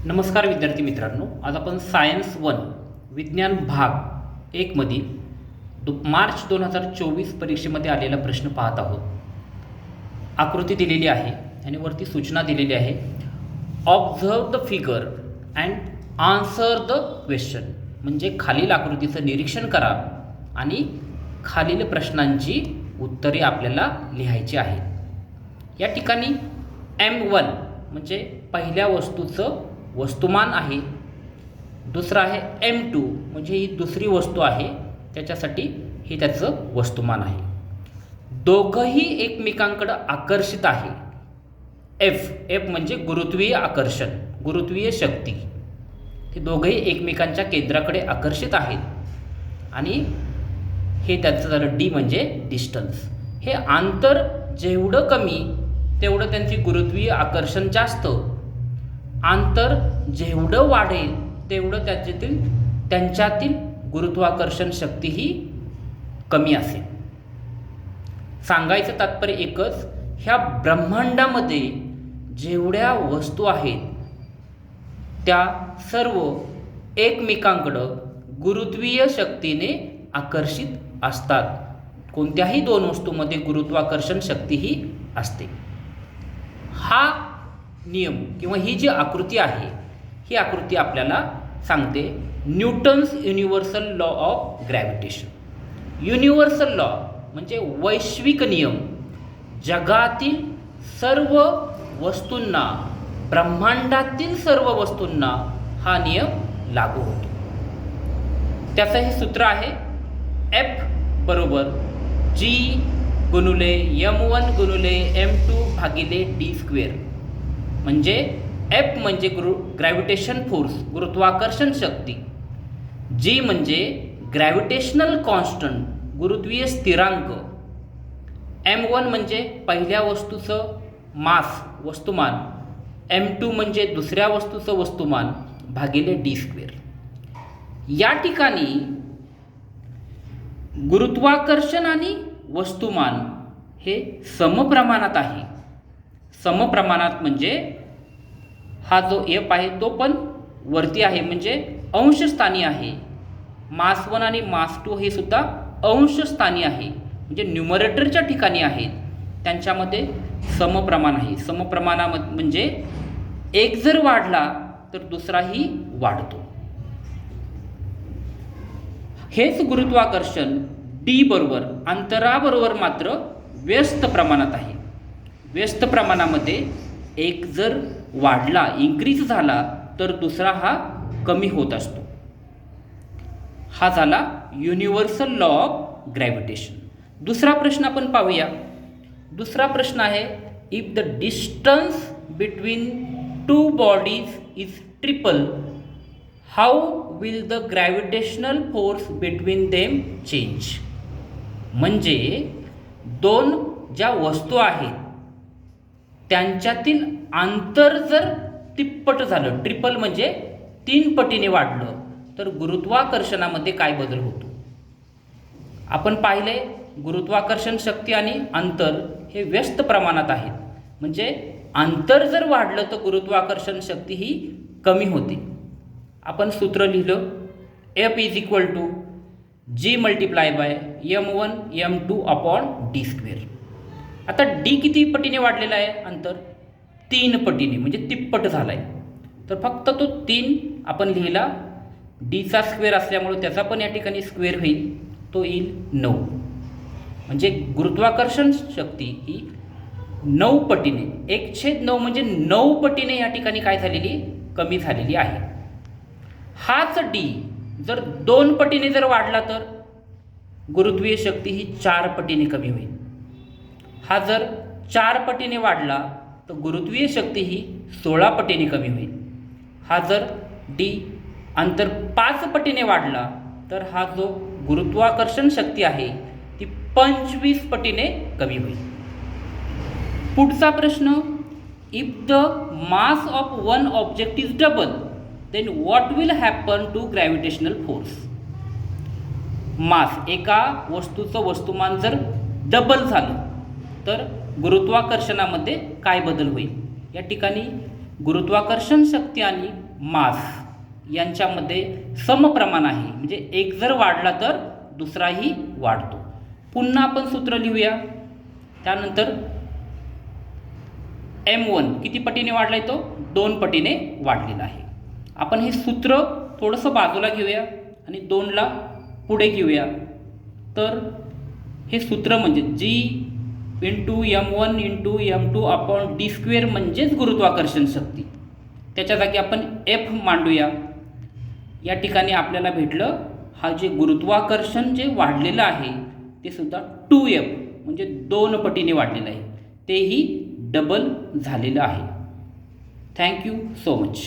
नमस्कार विद्यार्थी मित्रांनो, आज आपण सायन्स 1 विज्ञान भाग 1 मधील मार्च 2024 परीक्षेमध्ये आलेला प्रश्न पाहत आहोत। आकृती दिलेली आहे आणि वरती सूचना दिलेली आहे, observe the figure and answer the question. म्हणजे खालील आकृतीचं निरीक्षण करा आणि खालील प्रश्नांची उत्तरे आपल्याला लिहायची आहेत। या ठिकाणी M1 म्हणजे पहिल्या वस्तूचं वस्तुमान आहे, दुसरा आहे M2 म्हणजे ही दुसरी वस्तू आहे, त्याच्यासाठी हे त्याचं वस्तुमान आहे। दोघंही एकमेकांकडे आकर्षित आहे। F म्हणजे गुरुत्वीय आकर्षण, गुरुत्वीय शक्ती, हे दोघंही एकमेकांच्या केंद्राकडे आकर्षित आहेत। आणि हे त्याचं झालं D म्हणजे डिस्टन्स। हे अंतर जेवढं कमी तेवढं त्यांची गुरुत्वीय आकर्षण जास्त, अंतर जेवढं वाढेल तेवढं त्यांच्यातील गुरुत्वाकर्षण शक्ती ही कमी असेल। सांगायचं तात्पर्य एकच, ह्या ब्रह्मांडामध्ये जेवढ्या वस्तू आहेत त्या सर्व एकमेकांकडं गुरुत्वीय शक्तीने आकर्षित असतात। कोणत्याही दोन वस्तूंमध्ये गुरुत्वाकर्षण शक्ती ही असते। हा नियम किंवा ही जी आकृती आहे, ही आकृती आपल्याला सांगते Newton's universal law of gravitation. Universal law म्हणजे वैश्विक नियम, जगातील सर्व वस्तूंना, ब्रह्मांडातील सर्व वस्तूंना हा नियम लागू होतो। त्याचं हे सूत्र आहे F बरोबर G गुणुले M1 गुणुले M2 भागिले D स्क्वेअर। म्हणजे F म्हणजे ग्रॅव्हिटेशन फोर्स, गुरुत्वाकर्षण शक्ती, G म्हणजे ग्रॅव्हिटेशनल कॉन्स्टंट, गुरुत्वीय स्थिरांक, M1 म्हणजे पहिल्या वस्तूचं मास, वस्तुमान, M2 म्हणजे दुसऱ्या वस्तूचं वस्तुमान भागिले D स्क्वेअर। या ठिकाणी गुरुत्वाकर्षण आणि वस्तुमान हे समप्रमाणात आहे। समप्रमाणात म्हणजे हा जो F आहे तो पण वरती आहे, म्हणजे अंशस्थानी आहे। मास 1 आणि मास 2 हे सुद्धा अंशस्थानी आहे, म्हणजे न्यूमरेटरच्या ठिकाणी आहेत, त्यांच्यामध्ये समप्रमाण आहे। समप्रमाणामध्ये म्हणजे एक जर वाढला तर दुसराही वाढतो। हेच गुरुत्वाकर्षण D बरोबर अंतराबरोबर मात्र व्यस्त प्रमाणात आहे। व्यस्त प्रमाणामध्ये एक जर वाढला, इन्क्रीज झाला, तर दुसरा हा कमी होत असतो। हा झाला युनिव्हर्सल लॉ ऑफ ग्रॅव्हिटेशन। दुसरा प्रश्न आपण पाहूया। दुसरा प्रश्न आहे, if the distance between two bodies is triple, how will the gravitational force between them change. म्हणजे दोन ज्या वस्तू आहेत त्यांच्यातील अंतर जर तिप्पट झालं, ट्रिपल म्हणजे 3 पटीने वाढलं, तर गुरुत्वाकर्षणामध्ये काय बदल होतो। आपण पाहिले गुरुत्वाकर्षण शक्ती आणि अंतर हे व्यस्त प्रमाणात आहेत, म्हणजे अंतर जर वाढलं तर गुरुत्वाकर्षण शक्ती ही कमी होते। आपण सूत्र लिहिलं F is equal to G multiply by M1 M2 upon D square. आता D किती पटीने वाढलेला आहे अंतर? 3 पटीने, म्हणजे तिप्पट झाला आहे। तर फक्त तो 3 आपण लिहिला, Dचा स्क्वेअर असल्यामुळे त्याचा पण या ठिकाणी स्क्वेअर होईल, तो येईल 9। म्हणजे गुरुत्वाकर्षण शक्ती ही 9 पटीने, 1/9 म्हणजे 9 पटीने या ठिकाणी काय झालेली, कमी झालेली आहे। हाच D जर 2 पटीने जर वाढला तर गुरुत्वीय शक्ती ही 4 पटीने कमी होईल। हा जर 4 पटीने वाढला तर गुरुत्वीय शक्ती ही 16 पटीने कमी होईल। हा जर D अंतर 5 पटीने वाढला तर हा जो गुरुत्वाकर्षण शक्ती आहे ती 25 पटीने कमी होईल। पुढचा प्रश्न, if the mass of one object is double, then what will happen to gravitational force. Mass, एका वस्तूचं वस्तुमान जर डबल झालं तर गुरुत्वाकर्षणामध्ये काय बदल होईल। या ठिकाणी गुरुत्वाकर्षण शक्ती आणि मास यांच्यामध्ये समप्रमाण आहे, म्हणजे एक जर वाढला तर दुसराही वाढतो. पुन्हा आपण सूत्र लिहूया. त्यानंतर m1 किती पटीने वाढला आहे? तो 2 पटीने वाढलेला आहे. आपण हे सूत्र थोडंसं बाजूला घेऊया आणि 2ला पुढे घेऊया. तर हे सूत्र म्हणजे g into m1 into m2 upon d² म्हणजेच गुरुत्वाकर्षण शक्ती. त्याच्या जागी आपण F मांडूया. या ठिकाणी आपल्याला भेटलं हा जे गुरुत्वाकर्षण जे वाढलेलं आहे ते सुद्धा 2F म्हणजे 2 पटीने वाढलेलं आहे, तेही डबल झालेलं आहे. Thank you so much.